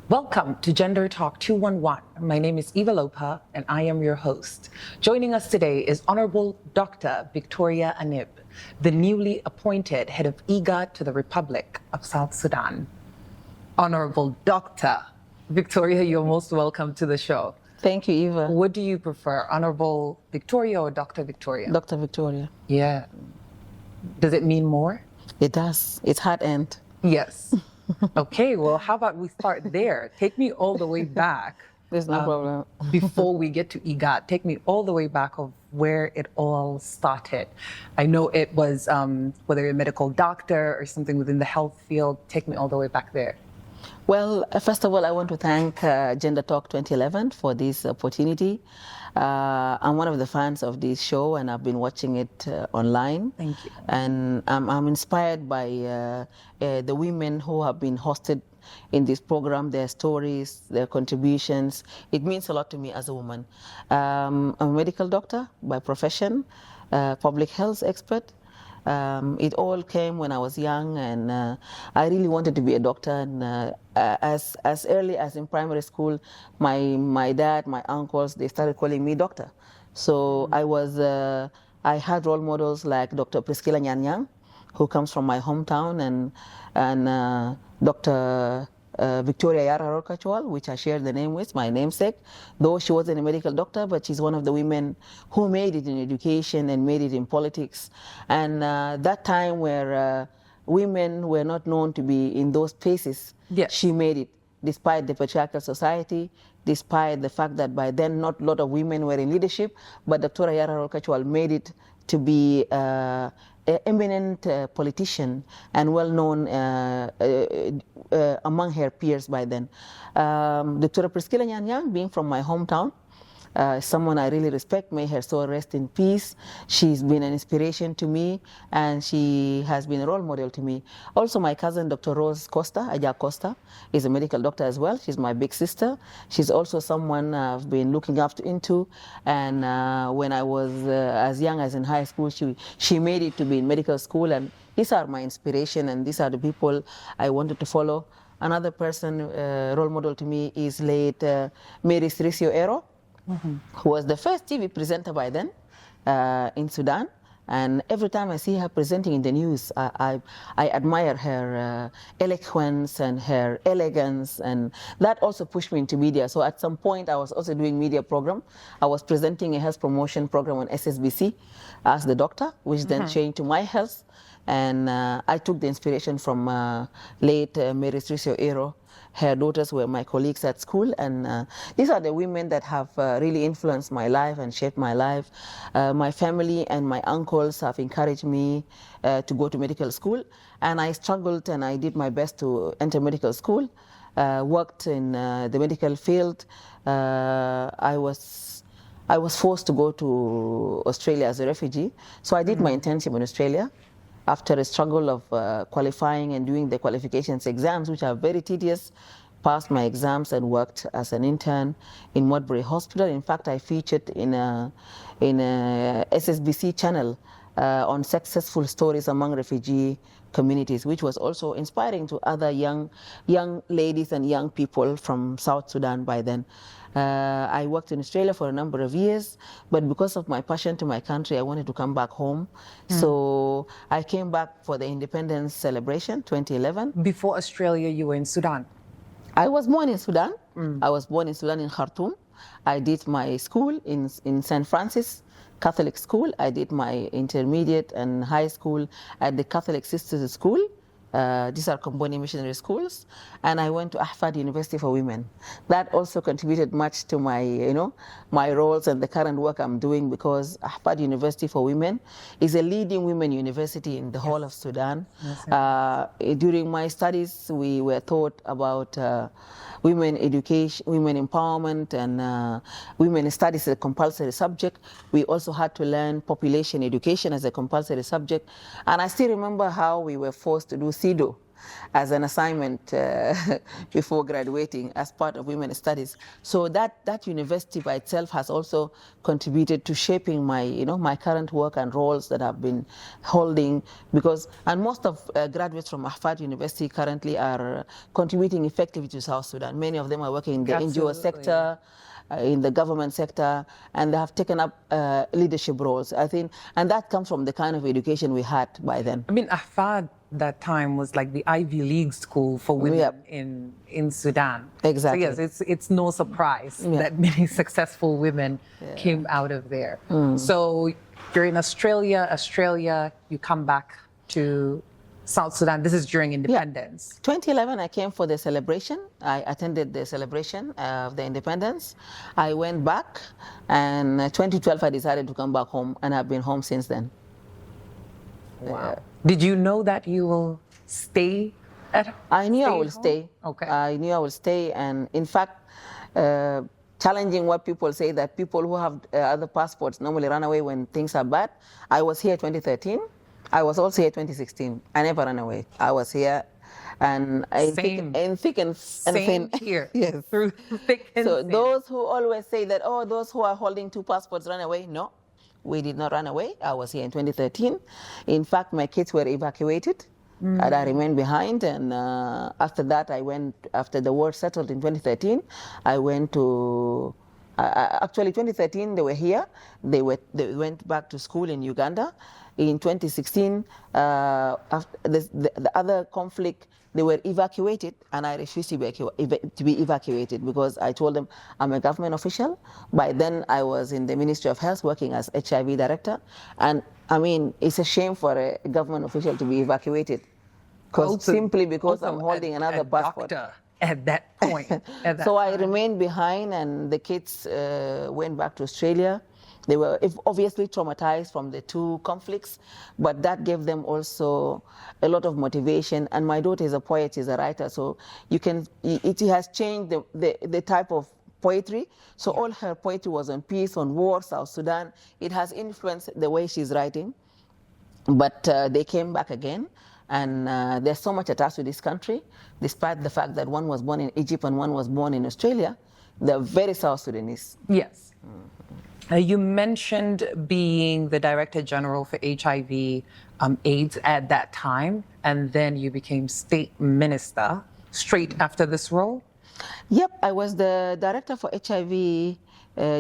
Welcome to Gender Talk 211. My name is Eva Lopa, and I am your host. Joining us today is Honorable Dr. Victoria Anib, the newly appointed Head of IGAD to the Republic of South Sudan. Honorable Dr. Victoria, you're most welcome to the show. Thank you, Eva. What do you prefer, Honorable Victoria or Dr. Victoria? Dr. Victoria. Yeah. Does it mean more? It does. It's hard end. Yes. Okay, well, how about we start there? Take me all the way back. There's no problem. Before we get to IGAD, take me all the way back of where it all started. I know it was, whether you're a medical doctor or something within the health field, take me all the way back there. Well, first of all, I want to thank Gender Talk 2011 for this opportunity. I'm one of the fans of this show, and I've been watching it online. Thank you. And I'm inspired by the women who have been hosted in this program, their stories, their contributions. It means a lot to me as a woman. I'm a medical doctor by profession, public health expert. It all came when I was young, and I really wanted to be a doctor. And as early as in primary school, my dad, my uncles, they started calling me doctor. So I had role models like Dr. Priscilla Nyanyang, who comes from my hometown, and Dr. Victoria Yara Rokachwal, which I share the name with, my namesake. Though she wasn't a medical doctor, but she's one of the women who made it in education and made it in politics. And that time where women were not known to be in those spaces, yes, she made it, despite the patriarchal society, despite the fact that by then not a lot of women were in leadership, but Dr. Yara Rokachwal made it to be an eminent politician and well-known among her peers by then. Dr. Priscilla Nyanyang, being from my hometown, someone I really respect, may her soul rest in peace. She's been an inspiration to me, and she has been a role model to me. Also, my cousin, Dr. Rose Costa, Aja Costa, is a medical doctor as well. She's my big sister. She's also someone I've been looking up into, and when I was as young as in high school, she made it to be in medical school, and these are my inspiration, and these are the people I wanted to follow. Another person, role model to me, is late Mary Srisio Ero, who was the first TV presenter by then in Sudan. And every time I see her presenting in the news, I admire her eloquence and her elegance, and that also pushed me into media. So at some point, I was also doing media program. I was presenting a health promotion program on SSBC as the doctor, which then changed to My Health. And I took the inspiration from late Mary Srisio Ero. Her daughters were my colleagues at school, and these are the women that have really influenced my life and shaped my life. My family and my uncles have encouraged me to go to medical school, and I struggled and I did my best to enter medical school. Worked in the medical field. I was forced to go to Australia as a refugee, so I did my internship in Australia. After a struggle of qualifying and doing the qualifications exams, which are very tedious, passed my exams and worked as an intern in Modbury Hospital. In fact, I featured in a SSBC channel on successful stories among refugee communities, which was also inspiring to other young ladies and young people from South Sudan by then. I worked in Australia for a number of years, but because of my passion to my country, I wanted to come back home. So I came back for the independence celebration, 2011. Before Australia, you were in Sudan? I was born in Sudan. I was born in Sudan in Khartoum. I did my school in St. Francis Catholic School. I did my intermediate and high school at the Catholic Sisters School. These are Comboni missionary schools, and I went to Ahfad University for Women. That also contributed much to my, my roles and the current work I'm doing, because Ahfad University for Women is a leading women university in the whole of Sudan. During my studies, we were taught about women education, women empowerment, and women studies as a compulsory subject. We also had to learn population education as a compulsory subject. And I still remember how we were forced to do SIDO as an assignment before graduating as part of women's studies. So that university by itself has also contributed to shaping my, my current work and roles that I've been holding, and most of graduates from Ahfad University currently are contributing effectively to South Sudan. Many of them are working in the NGO sector, in the government sector, and they have taken up leadership roles, I think, and that comes from the kind of education we had by then. I mean, Ahfad that time was like the Ivy League school for women in Sudan. Exactly. So yes, it's no surprise that many successful women came out of there. So you're in Australia, you come back to South Sudan. This is during independence. 2011, I came for the celebration. I attended the celebration of the independence. I went back, and 2012, I decided to come back home, and I've been home since then. Wow. Did you know that you will stay at home? I knew I will stay. Okay. I knew I will stay, and in fact, challenging what people say, that people who have other passports normally run away when things are bad. I was here 2013. I was also here 2016. I never ran away. I was here, and in thick and thin. Here. Yes. Through thick and so thin. Those who always say that, oh, those who are holding two passports run away, no, we did not run away. I was here in 2013. In fact, my kids were evacuated, and I remained behind. And after that, after the war settled in 2013, I went to. Actually, 2013, they were here. They went back to school in Uganda. In 2016, after the other conflict, they were evacuated, and I refused to be evacuated because I told them I'm a government official. By then, I was in the Ministry of Health working as HIV director. And I mean, it's a shame for a government official to be evacuated simply because I'm holding another passport. Doctor at that point. So I remained behind, and the kids went back to Australia. They were obviously traumatized from the two conflicts, but that gave them also a lot of motivation. And my daughter is a poet, she's a writer, so it has changed the type of poetry. So all her poetry was on peace, on war, South Sudan. It has influenced the way she's writing. But they came back again, and there's so much attached to this country, despite the fact that one was born in Egypt and one was born in Australia. They're very South Sudanese. Yes. You mentioned being the Director General for HIV AIDS at that time, and then you became State Minister straight after this role? Yep, I was the Director for HIV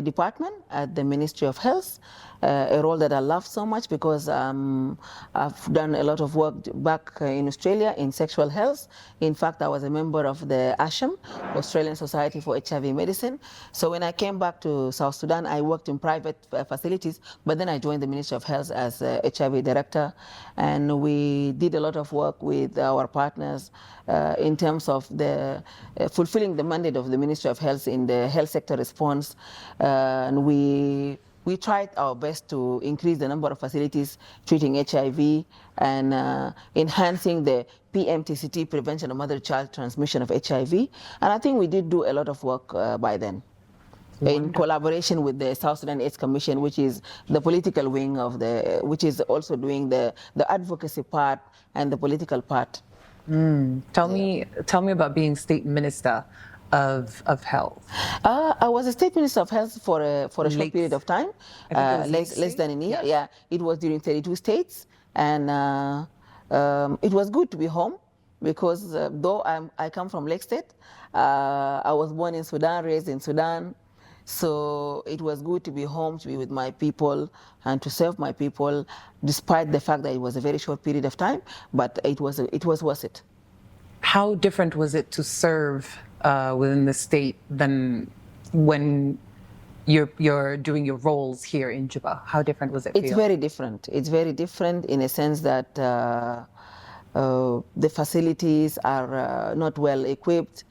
department at the Ministry of Health, a role that I love so much because I've done a lot of work back in Australia in sexual health. In fact, I was a member of the ASHM, Australian Society for HIV Medicine. So when I came back to South Sudan, I worked in private facilities, but then I joined the Ministry of Health as HIV director, and we did a lot of work with our partners in terms of the fulfilling the mandate of the Ministry of Health in the health sector response. And we tried our best to increase the number of facilities treating HIV and enhancing the PMTCT, prevention of mother-child transmission of HIV. And I think we did do a lot of work by then. In collaboration with the South Sudan AIDS Commission, which is the political wing of which is also doing the advocacy part and the political part. Tell me about being State Minister of Health. I was a State Minister of Health for a short period of time, less than a year. Yes. Yeah, it was during 32 states, and it was good to be home because though I come from Lake State, I was born in Sudan, raised in Sudan. So it was good to be home, to be with my people, and to serve my people, despite the fact that it was a very short period of time. But it was worth it. How different was it to serve within the state than when you're doing your roles here in Juba? How different was it? It's very different. It's very different in a sense that the facilities are not well equipped.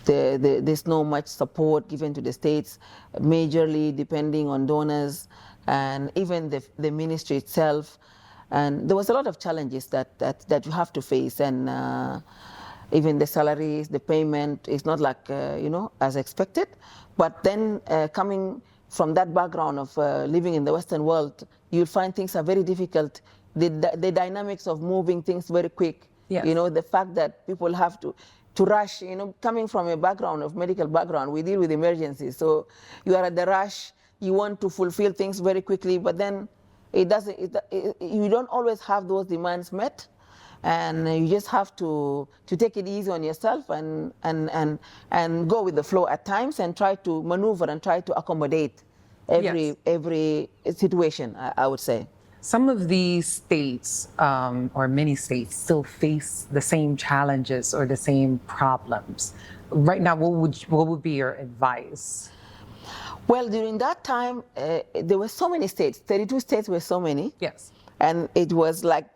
There's no much support given to the states, majorly depending on donors and even the ministry itself. And there was a lot of challenges that you have to face, and even the salaries, the payment is not like as expected. But then coming from that background of living in the Western world, you'll find things are very difficult. The dynamics of moving things very quick Yes. You know, the fact that people have to rush, you know, coming from a background of medical background, we deal with emergencies. So you are at the rush, you want to fulfill things very quickly, but then you don't always have those demands met. And you just have to take it easy on yourself and go with the flow at times and try to maneuver and try to accommodate every situation, I would say. Some of these states, or many states, still face the same challenges or the same problems. Right now, what would be your advice? Well, during that time, there were so many states. 32 states were so many. Yes. And it was like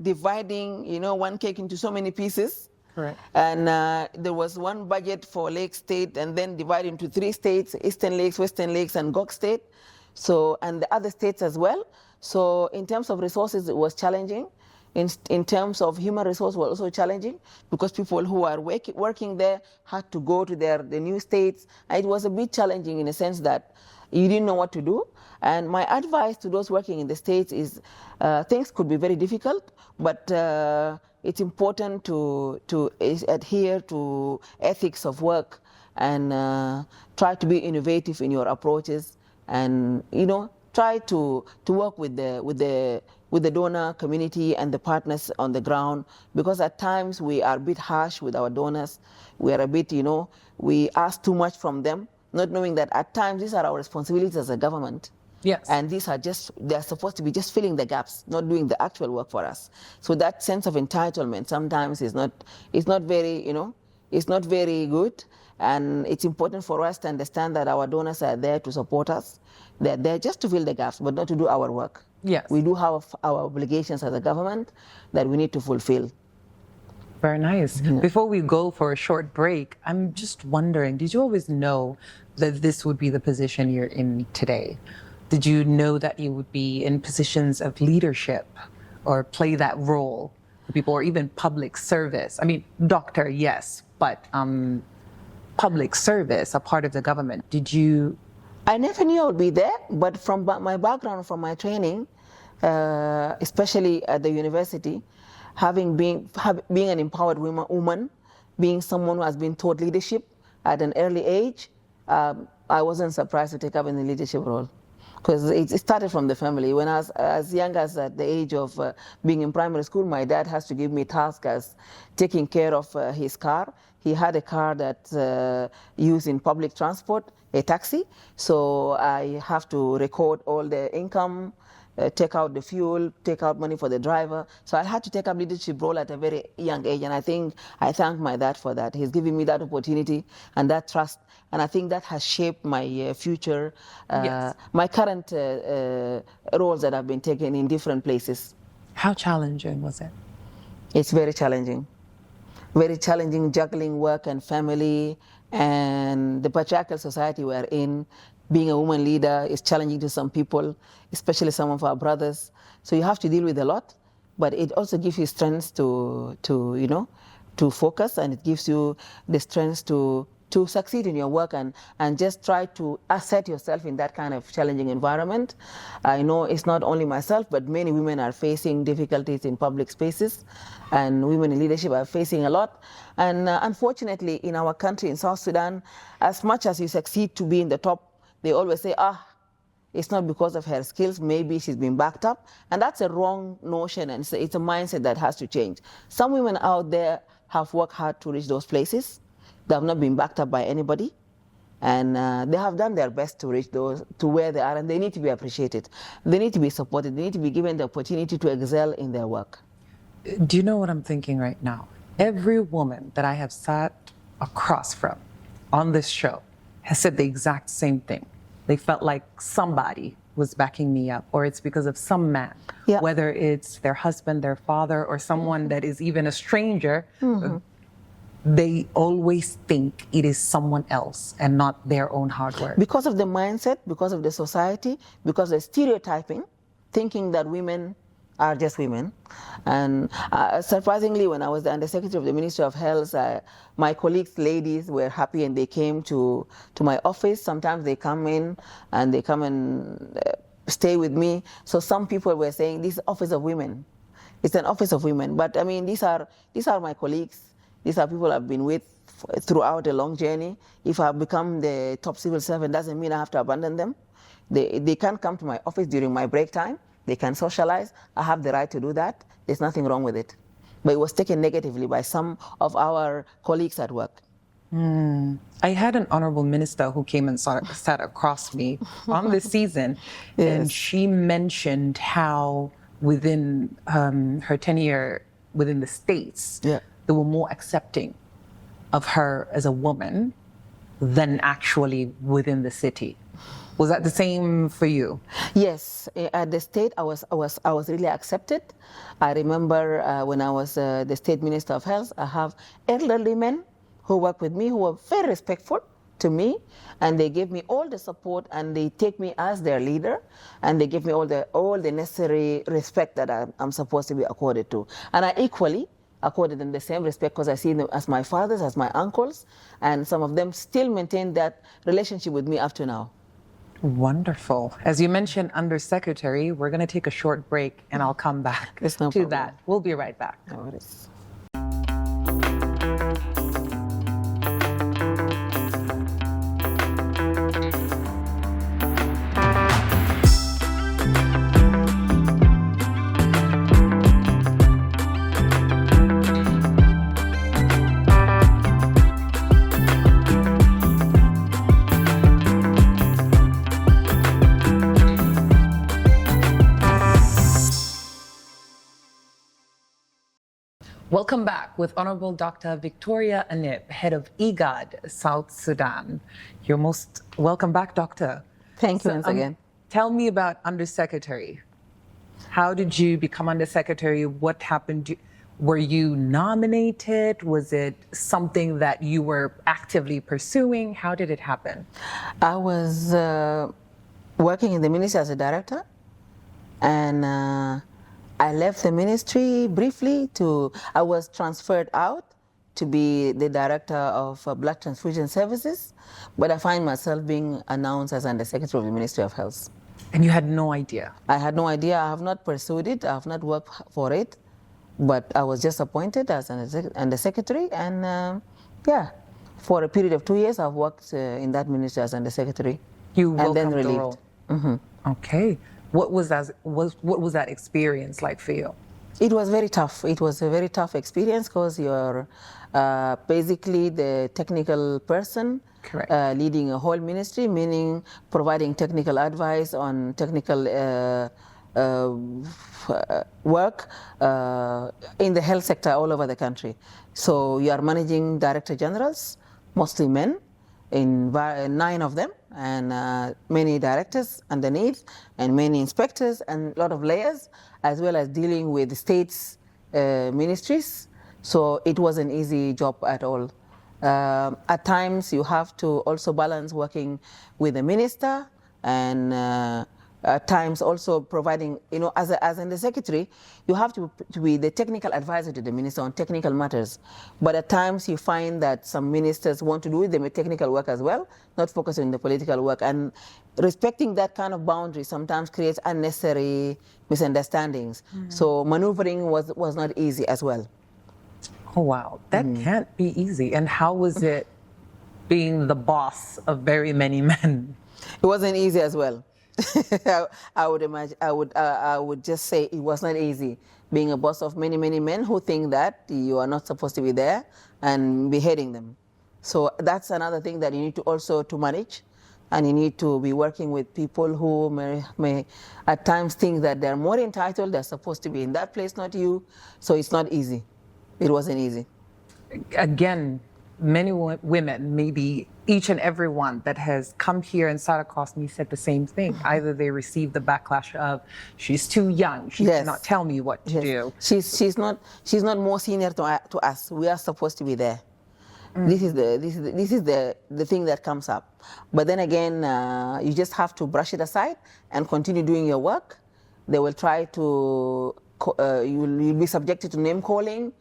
dividing, you know, one cake into so many pieces. Correct. And there was one budget for Lake State, and then divided into 3 states: Eastern Lakes, Western Lakes, and Gok State. So, and the other states as well. So, in terms of resources, it was challenging. In terms of human resource, was also challenging because people who are working there had to go to the new states. And it was a bit challenging in a sense that you didn't know what to do. And my advice to those working in the States is things could be very difficult, but it's important to adhere to ethics of work and try to be innovative in your approaches, and, you know, try to work with the donor community and the partners on the ground, because at times we are a bit harsh with our donors. We are a bit, you know, we ask too much from them, not knowing that at times these are our responsibilities as a government. Yes. And they're supposed to be just filling the gaps, not doing the actual work for us. So that sense of entitlement sometimes is not very, you know, it's not very good. And it's important for us to understand that our donors are there to support us. They're there just to fill the gaps, but not to do our work. Yes. We do have our obligations as a government that we need to fulfill. Very nice. Yeah. Before we go for a short break, I'm just wondering, did you always know that this would be the position you're in today? Did you know that you would be in positions of leadership or play that role for people, or even public service? I mean, doctor, yes, but public service, a part of the government. Did you? I never knew I would be there, but from my background, from my training, especially at the university, being an empowered woman, being someone who has been taught leadership at an early age, I wasn't surprised to take up in the leadership role. Because it started from the family. When I was as young as at the age of being in primary school, my dad has to give me tasks as taking care of his car. He had a car that's used in public transport, a taxi. So I have to record all the income, take out the fuel, take out money for the driver. So I had to take up leadership role at a very young age. And I think I thank my dad for that. He's giving me that opportunity and that trust. And I think that has shaped my future, yes. my current roles that I've been taking in different places. How challenging was it? It's very challenging. Very challenging, juggling work and family and the patriarchal society we're in. Being a woman leader is challenging to some people, especially some of our brothers. So you have to deal with a lot, but it also gives you strength to you know, to focus, and it gives you the strength to succeed in your work and just try to assert yourself in that kind of challenging environment. I know it's not only myself, but many women are facing difficulties in public spaces, and women in leadership are facing a lot. And unfortunately, in our country, in South Sudan, as much as you succeed to be in the top, they always say, it's not because of her skills, maybe she's been backed up. And that's a wrong notion, and it's a mindset that has to change. Some women out there have worked hard to reach those places. They have not been backed up by anybody, and they have done their best to reach to where they are, and they need to be appreciated. They need to be supported. They need to be given the opportunity to excel in their work. Do you know what I'm thinking right now? Every woman that I have sat across from on this show has said the exact same thing. They felt like somebody was backing me up, or it's because of some man, whether it's their husband, their father, or someone that is even a stranger. Mm-hmm. They always think it is someone else and not their own hard work. Because of the mindset, because of the society, because of stereotyping, thinking that women are just women. And surprisingly, when I was the Undersecretary of the Ministry of Health, my colleagues, ladies, were happy and they came to my office. Sometimes they come in and they come and stay with me. So some people were saying, this is office of women. It's an office of women. But I mean, these are my colleagues. These are people I've been with throughout a long journey. If I've become the top civil servant, doesn't mean I have to abandon them. They can come to my office during my break time. They can socialize. I have the right to do that. There's nothing wrong with it. But it was taken negatively by some of our colleagues at work. I had an honorable minister who came and sat across me on this season, and she mentioned how within her tenure within the States, they were more accepting of her as a woman than actually within the city. Was that the same for you? Yes, at the state, I was really accepted. I remember when I was the state minister of health, I have elderly men who work with me who were very respectful to me, and they gave me all the support, and they take me as their leader, and they give me all the necessary respect that I'm supposed to be accorded to. And I equally accorded them the same respect because I see them as my fathers, as my uncles, and some of them still maintain that relationship with me up to now. Wonderful. As you mentioned, Undersecretary, we're going to take a short break, and I'll come back to that. We'll be right back. No worries. Welcome back with Honorable Dr. Victoria Anib, Head of IGAD, South Sudan. You're most welcome back, Doctor. Thank you once again. Tell me about Undersecretary. How did you become Undersecretary? What happened? Were you nominated? Was it something that you were actively pursuing? How did it happen? I was working in the ministry as a director, and I left the ministry briefly I was transferred out to be the director of blood transfusion services, but I find myself being announced as Undersecretary of the Ministry of Health. And you had no idea? I had no idea. I have not pursued it. I have not worked for it, but I was just appointed as Undersecretary, and for a period of 2 years, I've worked in that ministry as Undersecretary. You woke and then up relieved. The role. Mm-hmm. Okay. What was that experience like for you? It was very tough. It was a very tough experience because you're basically the technical person leading a whole ministry, meaning providing technical advice on technical work in the health sector all over the country. So you are managing director generals, mostly men, in 9 of them, and many directors underneath, and many inspectors, and a lot of layers, as well as dealing with the states' ministries. So it was an easy job at all. At times, you have to also balance working with the minister, and at times also providing, as the secretary, you have to be the technical advisor to the minister on technical matters. But at times you find that some ministers want to do the technical work as well, not focusing on the political work. And respecting that kind of boundary sometimes creates unnecessary misunderstandings. So maneuvering was not easy as well. Oh, wow. That can't be easy. And how was it being the boss of very many men? It wasn't easy as well. I would just say it was not easy being a boss of many men who think that you are not supposed to be there and beheading them. So that's another thing that you need to also to manage, and you need to be working with people who may at times think that they're more entitled, they're supposed to be in that place, not you. So it's not easy. It wasn't easy. Again, many women, maybe each and every one that has come here and sat across me said the same thing. Either they received the backlash of, she's too young, she cannot tell me what to do. She's not more senior to us. We are supposed to be there. This is the thing that comes up. But then again, you just have to brush it aside and continue doing your work. They will try to, you'll be subjected to name calling,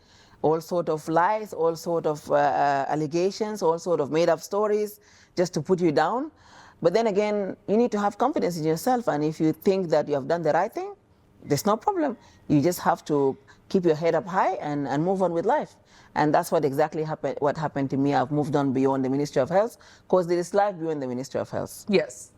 all sort of lies, all sort of allegations, all sort of made up stories just to put you down. But then again, you need to have confidence in yourself, and if you think that you have done the right thing, there's no problem. You just have to keep your head up high and move on with life. And that's what exactly happened. What happened to me. I've moved on beyond the Ministry of Health, because there is life beyond the Ministry of Health. Yes.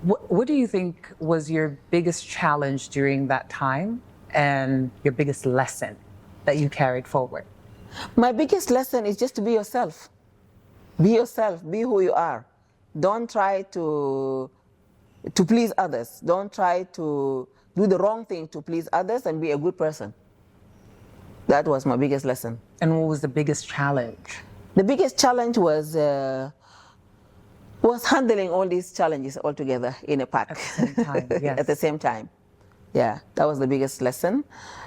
What do you think was your biggest challenge during that time and your biggest lesson that you carried forward? My biggest lesson is just to be yourself. Be yourself. Be who you are. Don't try to please others. Don't try to do the wrong thing to please others, and be a good person. That was my biggest lesson. And what was the biggest challenge? The biggest challenge was handling all these challenges all together in a pack. At the same time, yes. At the same time. Yeah, that was the biggest lesson.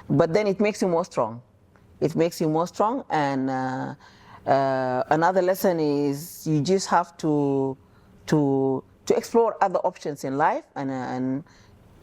But then it makes you more strong. It makes you more strong. And another lesson is you just have to explore other options in life and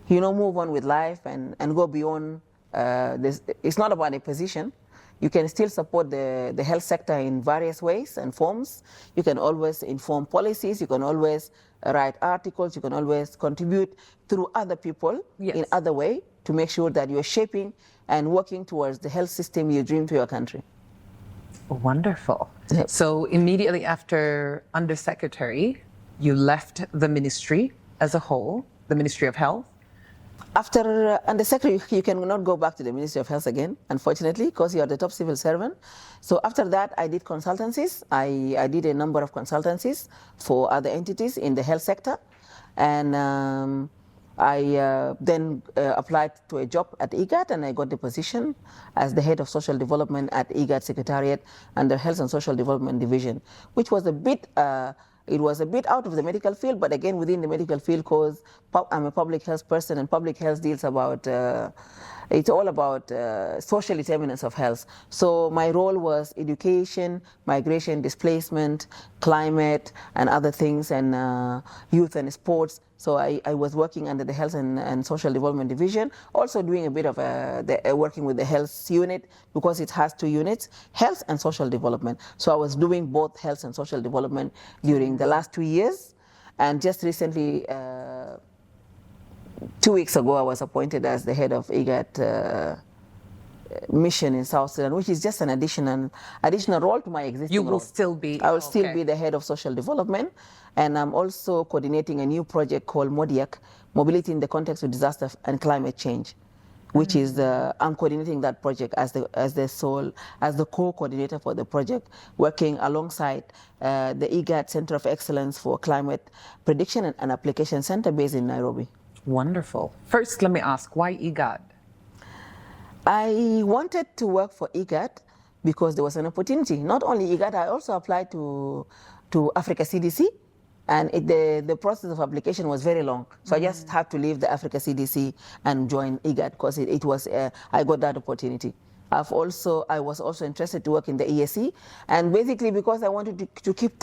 move on with life and go beyond this. It's not about a position. You can still support the health sector in various ways and forms. You can always inform policies. You can always write articles. You can always contribute through other people in other way to make sure that you're shaping and working towards the health system you dream to your country. Wonderful. Yep. So immediately after Undersecretary, you left the ministry as a whole, the Ministry of Health. After Undersecretary, you cannot go back to the Ministry of Health again, unfortunately, because you are the top civil servant. So after that, I did consultancies. I did a number of consultancies for other entities in the health sector. And I then applied to a job at IGAD, and I got the position as the head of social development at IGAD Secretariat under Health and Social Development Division, which was a bit it was a bit out of the medical field, but again within the medical field, because I'm a public health person, and public health deals about, it's all about social determinants of health. So my role was education, migration, displacement, climate, and other things, and youth and sports. So I was working under the Health and Social Development Division, also doing a bit of working with the health unit, because it has two units, health and social development. So I was doing both health and social development during the last 2 years. And just recently, 2 weeks ago, I was appointed as the head of IGAD Mission in South Sudan, which is just an additional role to my existing You will role. still be... I will still be the head of social development, and I'm also coordinating a new project called MODIAC, Mobility in the Context of Disaster and Climate Change, which is, I'm coordinating that project as the co-coordinator for the project, working alongside the IGAD Center of Excellence for Climate Prediction and Application Center based in Nairobi. Wonderful. First, let me ask, why IGAD? I wanted to work for IGAD because there was an opportunity. Not only IGAD, I also applied to Africa CDC, and the process of application was very long. So I just had to leave the Africa CDC and join IGAD, because it was I got that opportunity. I was also interested to work in the ESC, and basically because I wanted to keep in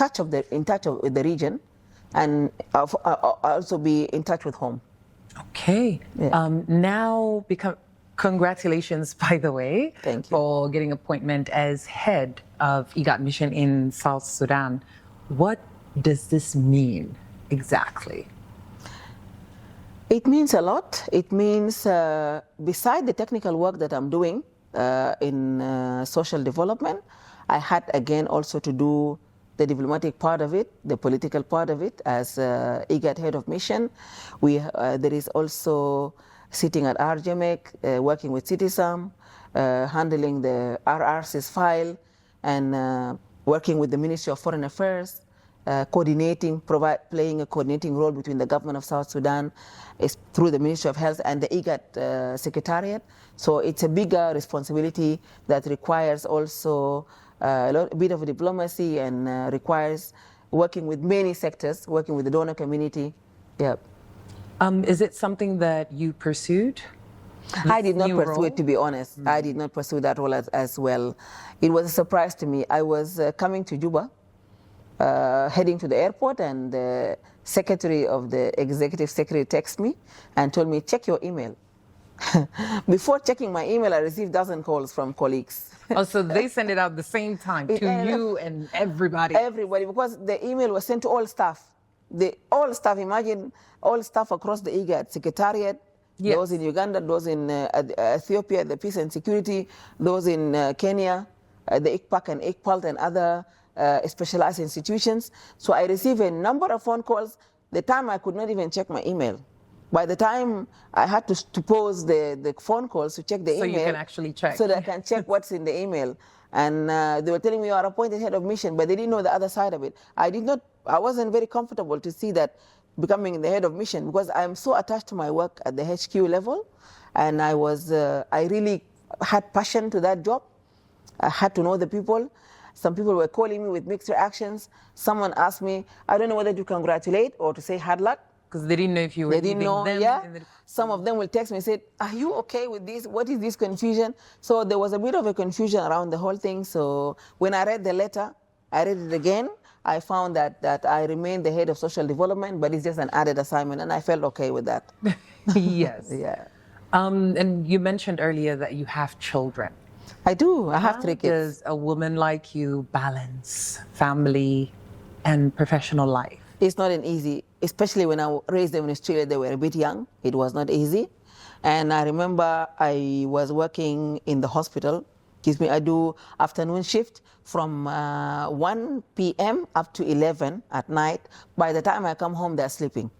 touch with the region, and also be in touch with home. Okay. Yeah. Congratulations, by the way, Thank you. For getting appointment as head of IGAD Mission in South Sudan. What does this mean exactly? It means a lot. It means, beside the technical work that I'm doing in social development, I had again also to do the diplomatic part of it, the political part of it as IGAD Head of Mission. There is also sitting at RGMEC, working with Citizen, handling the RRC's file, and working with the Ministry of Foreign Affairs, coordinating, playing a coordinating role between the government of South Sudan through the Ministry of Health and the IGAD Secretariat. So it's a bigger responsibility that requires also a bit of diplomacy, and requires working with many sectors, working with the donor community. Yeah. Is it something that you pursued? I did not pursue it, to be honest. I did not pursue that role as well. It was a surprise to me. I was coming to Juba, heading to the airport, and the secretary of the executive secretary texted me and told me, check your email. Before checking my email, I received dozen calls from colleagues. Oh, so they send it out the same time to you and everybody? Everybody, because the email was sent to all staff. All staff, imagine all staff across the IGAD Secretariat, Yes. Those in Uganda, those in Ethiopia, the peace and security, those in Kenya, the ICPAC and ICPALT and other specialized institutions. So I received a number of phone calls. The time I could not even check my email. By the time I had to pause the phone calls to check the email. So you can actually check. So that I can check what's in the email. And they were telling me you are appointed head of mission, but they didn't know the other side of it. I wasn't very comfortable to see that becoming the head of mission, because I'm so attached to my work at the HQ level. And I really had passion to that job. I had to know the people. Some people were calling me with mixed reactions. Someone asked me, I don't know whether to congratulate or to say hard luck. Because they didn't know if you were leaving them. Yeah. Some of them will text me and say, are you okay with this? What is this confusion? So there was a bit of a confusion around the whole thing. So when I read the letter, I read it again. I found that I remained the head of social development, but it's just an added assignment, and I felt okay with that. Yes. Yeah. And you mentioned earlier that you have children. I do. I have 3 kids. How does a woman like you balance family and professional life? It's not an easy, especially when I raised them in Australia, they were a bit young. It was not easy. And I remember I was working in the hospital. I do afternoon shift from 1 p.m. up to 11 at night. By the time I come home, they're sleeping.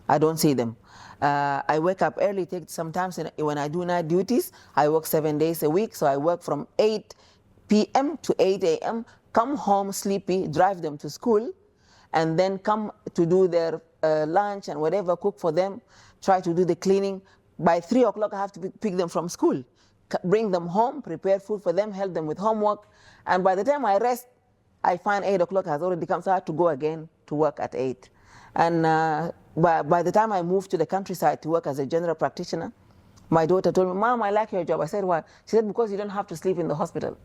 I don't see them. I wake up early. Sometimes when I do night duties, I work 7 days a week. So I work from 8 p.m. to 8 a.m., come home sleepy, drive them to school, and then come to do their lunch and whatever, cook for them, try to do the cleaning. By 3 o'clock, I have to pick them from school, bring them home, prepare food for them, help them with homework. And by the time I rest, I find 8 o'clock has already come, so I have to go again to work at 8. And by the time I moved to the countryside to work as a general practitioner, my daughter told me, Mom, I like your job. I said, why? She said, because you don't have to sleep in the hospital.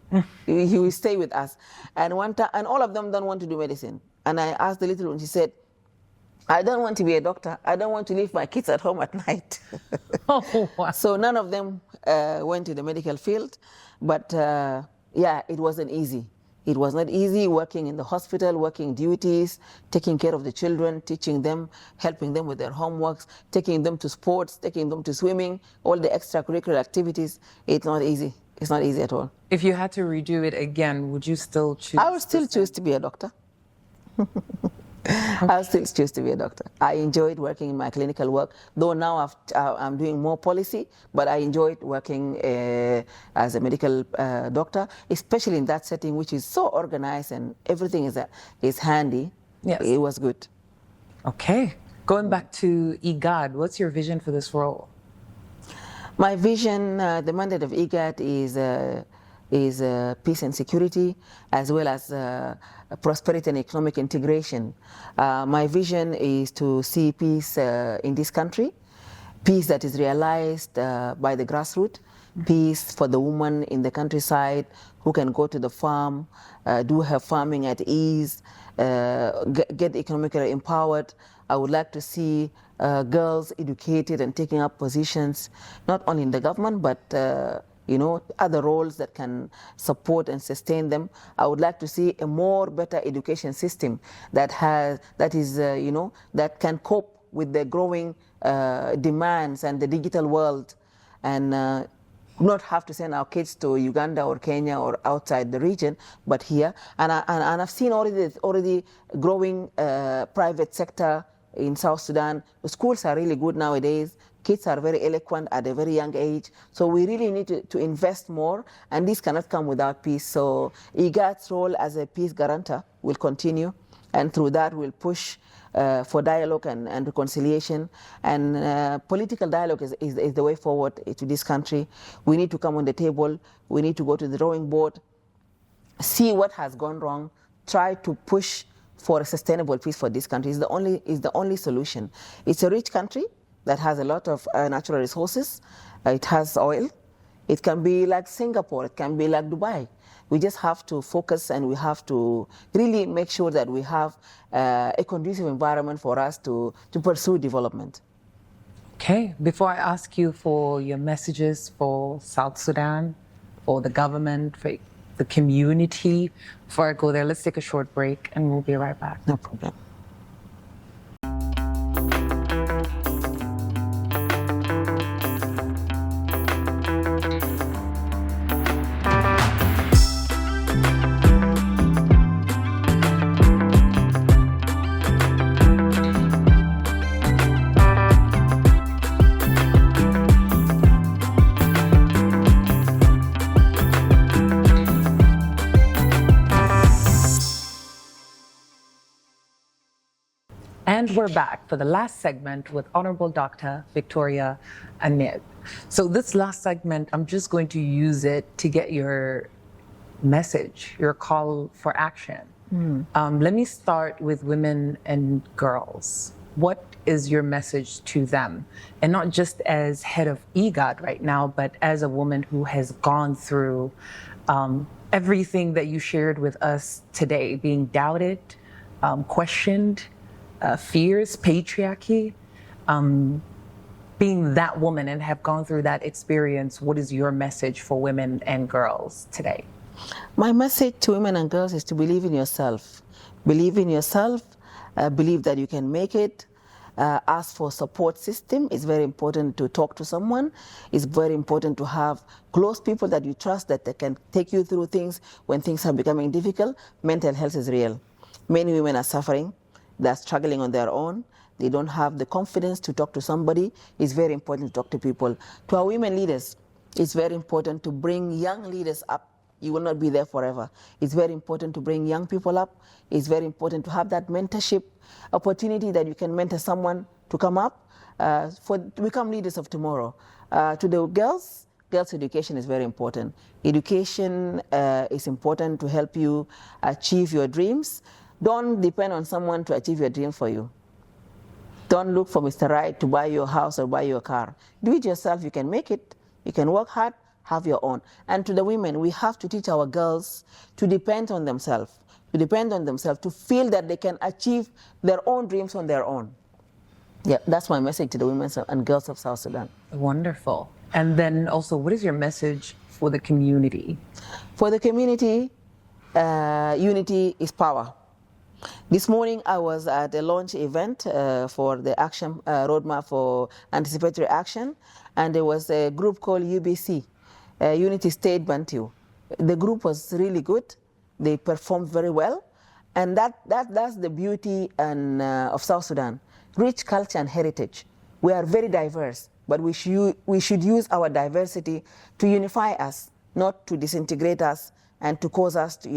You will stay with us. And all of them don't want to do medicine. And I asked the little one, she said, I don't want to be a doctor. I don't want to leave my kids at home at night. Oh, wow. So none of them went to the medical field. But yeah, it wasn't easy. It was not easy working in the hospital, working duties, taking care of the children, teaching them, helping them with their homeworks, taking them to sports, taking them to swimming, all the extracurricular activities. It's not easy. It's not easy at all. If you had to redo it again, would you still choose? I would still choose to be a doctor. I'll still choose to be a doctor. I enjoyed working in my clinical work, though now I'm doing more policy, but I enjoyed working as a medical doctor, especially in that setting, which is so organized and everything is handy. Yes. It was good. Okay. Going back to IGAD, what's your vision for this role? My vision, the mandate of IGAD is peace and security, as well as prosperity and economic integration. My vision is to see peace in this country, peace that is realized by the grassroots, peace for the woman in the countryside who can go to the farm, do her farming at ease, get economically empowered. I would like to see girls educated and taking up positions, not only in the government, but other roles that can support and sustain them. I would like to see a more better education system that can cope with the growing demands and the digital world, and not have to send our kids to Uganda or Kenya or outside the region, but here. And I've seen already growing private sector in South Sudan. The schools are really good nowadays. Kids are very eloquent at a very young age. So we really need to invest more, and this cannot come without peace. So IGAD's role as a peace guarantor will continue, and through that we'll push for dialogue and reconciliation. And political dialogue is the way forward to this country. We need to come on the table. We need to go to the drawing board, see what has gone wrong, try to push for a sustainable peace for this country. Is the only solution. It's a rich country that has a lot of natural resources. It has oil. It can be like Singapore. It can be like Dubai. We just have to focus, and we have to really make sure that we have a conducive environment for us to pursue development. Okay. Before I ask you for your messages for South Sudan, for the government, for the community, before I go there, let's take a short break, and we'll be right back. No problem. And we're back for the last segment with Honorable Dr. Victoria Anib. So this last segment, I'm just going to use it to get your message, your call for action. Let me start with women and girls. What is your message to them? And not just as head of IGAD right now, but as a woman who has gone through everything that you shared with us today, being doubted, questioned, fears, patriarchy, being that woman and have gone through that experience. What is your message for women and girls today? My message to women and girls is to believe in yourself. Believe in yourself, believe that you can make it. Ask for support system. It's very important to talk to someone. It's very important to have close people that you trust that they can take you through things when things are becoming difficult. Mental health is real. Many women are suffering. They're struggling on their own. They don't have the confidence to talk to somebody. It's very important to talk to people. To our women leaders, it's very important to bring young leaders up. You will not be there forever. It's very important to bring young people up. It's very important to have that mentorship opportunity that you can mentor someone to come up to become leaders of tomorrow. To the girls education is very important. Education is important to help you achieve your dreams. Don't depend on someone to achieve your dream for you. Don't look for Mr. Right to buy your house or buy your car. Do it yourself. You can make it. You can work hard. Have your own. And to the women, we have to teach our girls to depend on themselves, to feel that they can achieve their own dreams on their own. Yeah, that's my message to the women and girls of South Sudan. Wonderful. And then also, what is your message for the community? For the community, unity is power. This morning, I was at a launch event for the action roadmap for anticipatory action, and there was a group called UBC. Unity State Bantu. The group was really good. They performed very well. And that's the beauty of South Sudan. Rich culture and heritage. We are very diverse, but we should use our diversity to unify us, not to disintegrate us and to cause us to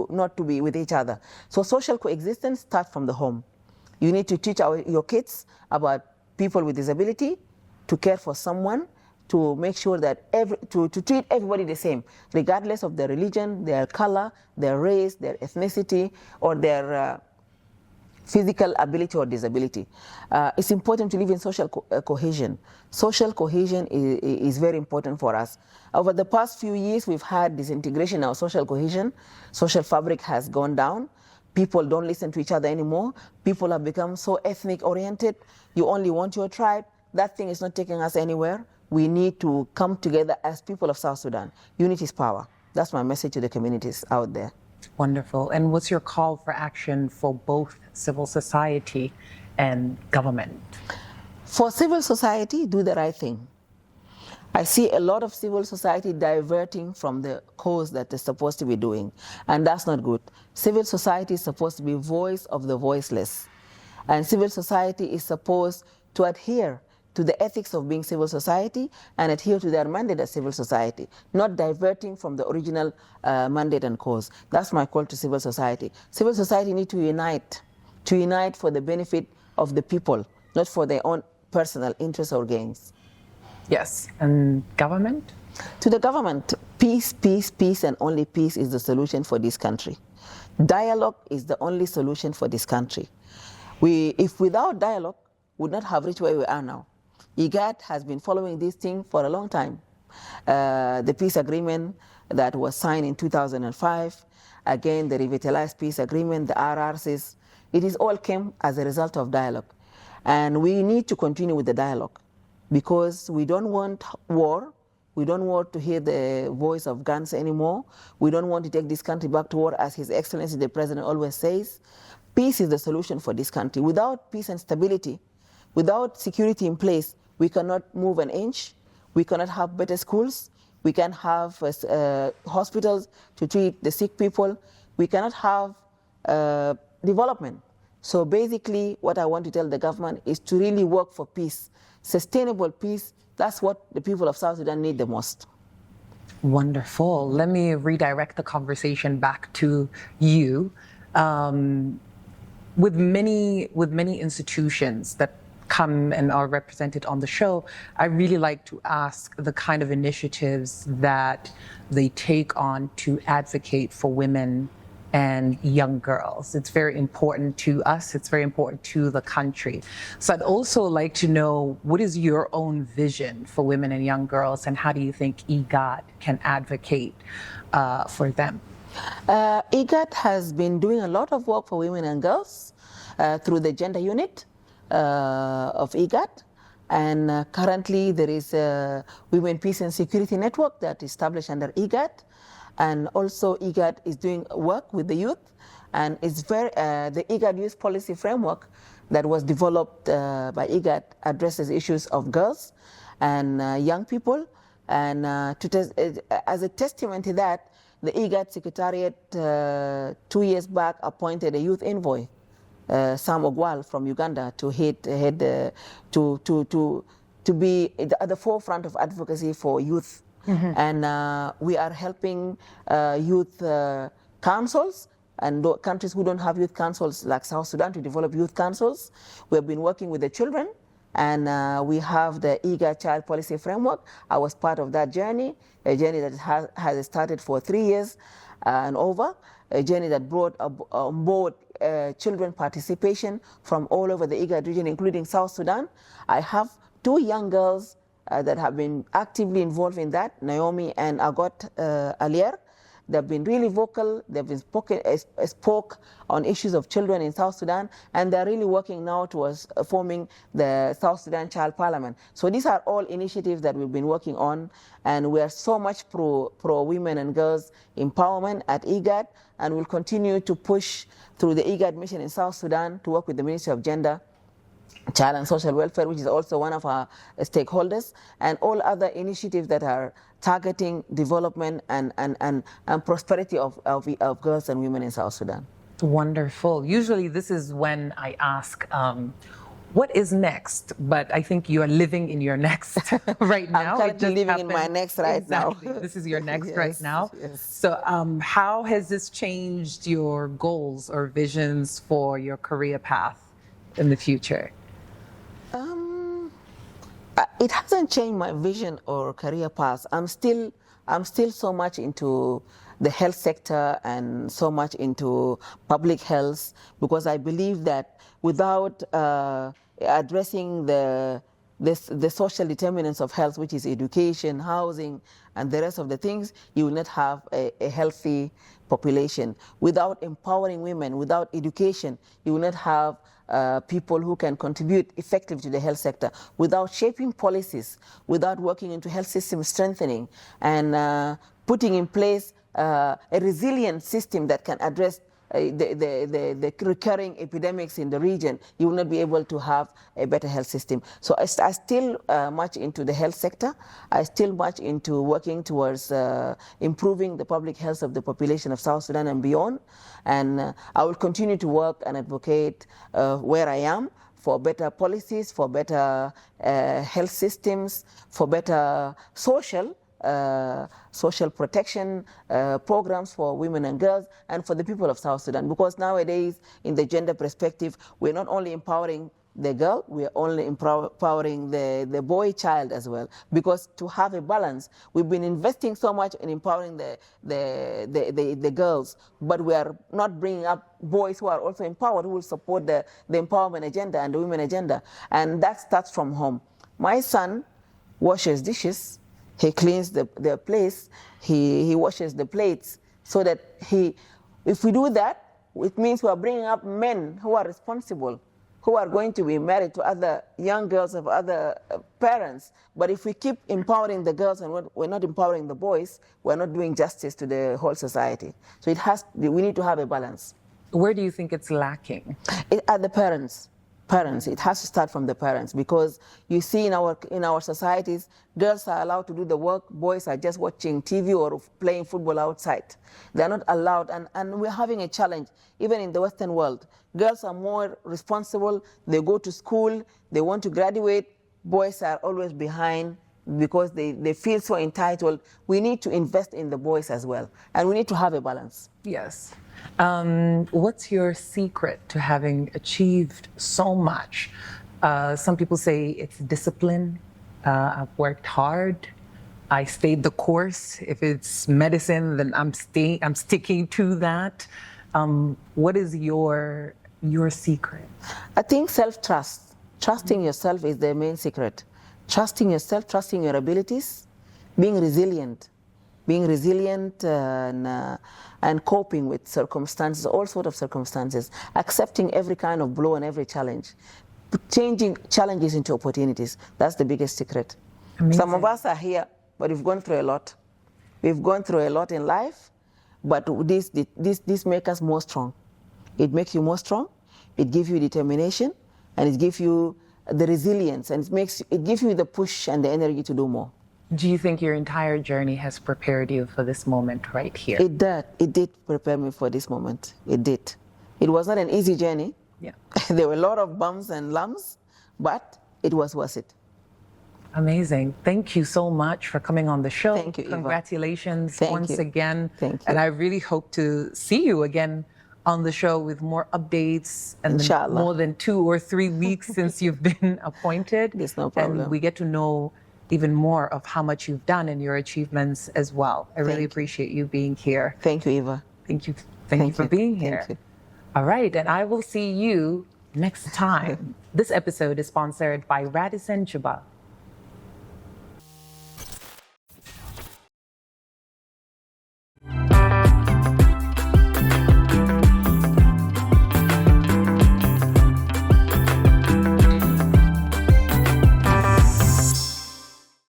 not to be with each other. So social coexistence starts from the home. You need to teach your kids about people with disability, to care for someone, to make sure that to treat everybody the same, regardless of their religion, their color, their race, their ethnicity, or their physical ability or disability. It's important to live in social cohesion. Social cohesion is very important for us. Over the past few years, we've had disintegration in our social cohesion. Social fabric has gone down. People don't listen to each other anymore. People have become so ethnic oriented. You only want your tribe. That thing is not taking us anywhere. We need to come together as people of South Sudan. Unity is power. That's my message to the communities out there. Wonderful. And what's your call for action for both civil society and government? For civil society, do the right thing. I see a lot of civil society diverting from the cause that they're supposed to be doing, and that's not good. Civil society is supposed to be voice of the voiceless, and civil society is supposed to adhere to the ethics of being civil society and adhere to their mandate as civil society, not diverting from the original mandate and cause. That's my call to civil society. Civil society need to unite for the benefit of the people, not for their own personal interests or gains. Yes. And government? To the government, peace, peace, peace, and only peace is the solution for this country. Dialogue is the only solution for this country. If without dialogue, we would not have reached where we are now. IGAD has been following this thing for a long time. The peace agreement that was signed in 2005, again the revitalized peace agreement, the RRCs, it all came as a result of dialogue. And we need to continue with the dialogue because we don't want war. We don't want to hear the voice of guns anymore. We don't want to take this country back to war, as His Excellency the President always says. Peace is the solution for this country. Without peace and stability, without security in place, we cannot move an inch. We cannot have better schools. We can't have hospitals to treat the sick people. We cannot have development. So basically, what I want to tell the government is to really work for peace, sustainable peace. That's what the people of South Sudan need the most. Wonderful. Let me redirect the conversation back to you. with many institutions that come and are represented on the show, I really like to ask the kind of initiatives that they take on to advocate for women and young girls. It's very important to us, it's very important to the country. So I'd also like to know, what is your own vision for women and young girls, and how do you think IGAD can advocate for them? IGAD has been doing a lot of work for women and girls through the gender unit of IGAD. And currently there is a Women, Peace and Security Network that is established under IGAD. And also IGAD is doing work with the youth. And it's the IGAD Youth Policy Framework that was developed by IGAD addresses issues of girls and young people. And as a testament to that, the IGAD Secretariat 2 years back appointed a youth envoy, Sam Ogwal from Uganda, to be at the forefront of advocacy for youth. Mm-hmm. And we are helping youth councils and countries who don't have youth councils like South Sudan to develop youth councils. We have been working with the children, and we have the IGAD Child Policy Framework. I was part of that journey, a journey that has started for 3 years and over, a journey that brought on board children participation from all over the IGAD region, including South Sudan. I have 2 young girls that have been actively involved in that, Naomi and Agot Alier. They've been really vocal. They've been spoke on issues of children in South Sudan, and they're really working now towards forming the South Sudan Child Parliament. So these are all initiatives that we've been working on, and we are so much pro women and girls empowerment at IGAD, and we'll continue to push through the IGAD mission in South Sudan to work with the Ministry of Gender, Child and Social Welfare, which is also one of our stakeholders, and all other initiatives that are targeting development and prosperity of girls and women in South Sudan. Wonderful. Usually this is when I ask, what is next? But I think you are living in your next right now. I'm currently living in my next right exactly. now. This is your next Yes, right now. yes. So how has this changed your goals or visions for your career path in the future? It hasn't changed my vision or career path. I'm still so much into the health sector and so much into public health, because I believe that without addressing the social determinants of health, which is education, housing, and the rest of the things, you will not have a healthy population. Without empowering women, without education, you will not have people who can contribute effectively to the health sector. Without shaping policies, without working into health system strengthening, and putting in place a resilient system that can address the recurring epidemics in the region, you will not be able to have a better health system. So I still much into the health sector. I still much into working towards improving the public health of the population of South Sudan and beyond. And I will continue to work and advocate where I am for better policies, for better health systems, for better social protection programs for women and girls and for the people of South Sudan. Because nowadays, in the gender perspective, we're not only empowering the girl, we're only empowering the boy child as well. Because to have a balance, we've been investing so much in empowering the girls, but we are not bringing up boys who are also empowered, who will support the empowerment agenda and the women agenda. And that starts from home. My son washes dishes. He cleans the place, he washes the plates, so that if we do that, it means we are bringing up men who are responsible, who are going to be married to other young girls of other parents. But if we keep empowering the girls and we're not empowering the boys, we're not doing justice to the whole society. So we need to have a balance. Where do you think it's lacking? At the parents. It has to start from the parents, because you see in our societies, girls are allowed to do the work, boys are just watching TV or playing football outside. They're not allowed, and we're having a challenge, even in the Western world. Girls are more responsible, they go to school, they want to graduate, boys are always behind because they feel so entitled. We need to invest in the boys as well, and we need to have a balance. Yes. What's your secret to having achieved so much? Some people say it's discipline. I've worked hard. I stayed the course. If it's medicine, then I'm sticking to that. What is your secret? I think self-trust. Trusting yourself is the main secret. Trusting yourself, trusting your abilities, being resilient and coping with circumstances, all sorts of circumstances, accepting every kind of blow and every challenge, changing challenges into opportunities. That's the biggest secret. Amazing. Some of us are here, but we've gone through a lot. We've gone through a lot in life, but this makes us more strong. It makes you more strong. It gives you determination, and it gives you the resilience, and it gives you the push and the energy to do more. Do you think your entire journey has prepared you for this moment right here? It did. It did prepare me for this moment. It did. It was not an easy journey. Yeah. There were a lot of bumps and lumps, but it was worth it. Amazing. Thank you so much for coming on the show. Thank you, Eva. Congratulations once again. Thank you. And I really hope to see you again on the show with more updates and Inshallah. more than 2 or 3 weeks since you've been appointed. There's no problem. And we get to know even more of how much you've done and your achievements as well. I really appreciate you being here. Thank you, Eva. Thank you. Thank you for being here. Thank you. All right, and I will see you next time. This episode is sponsored by Radisson Juba.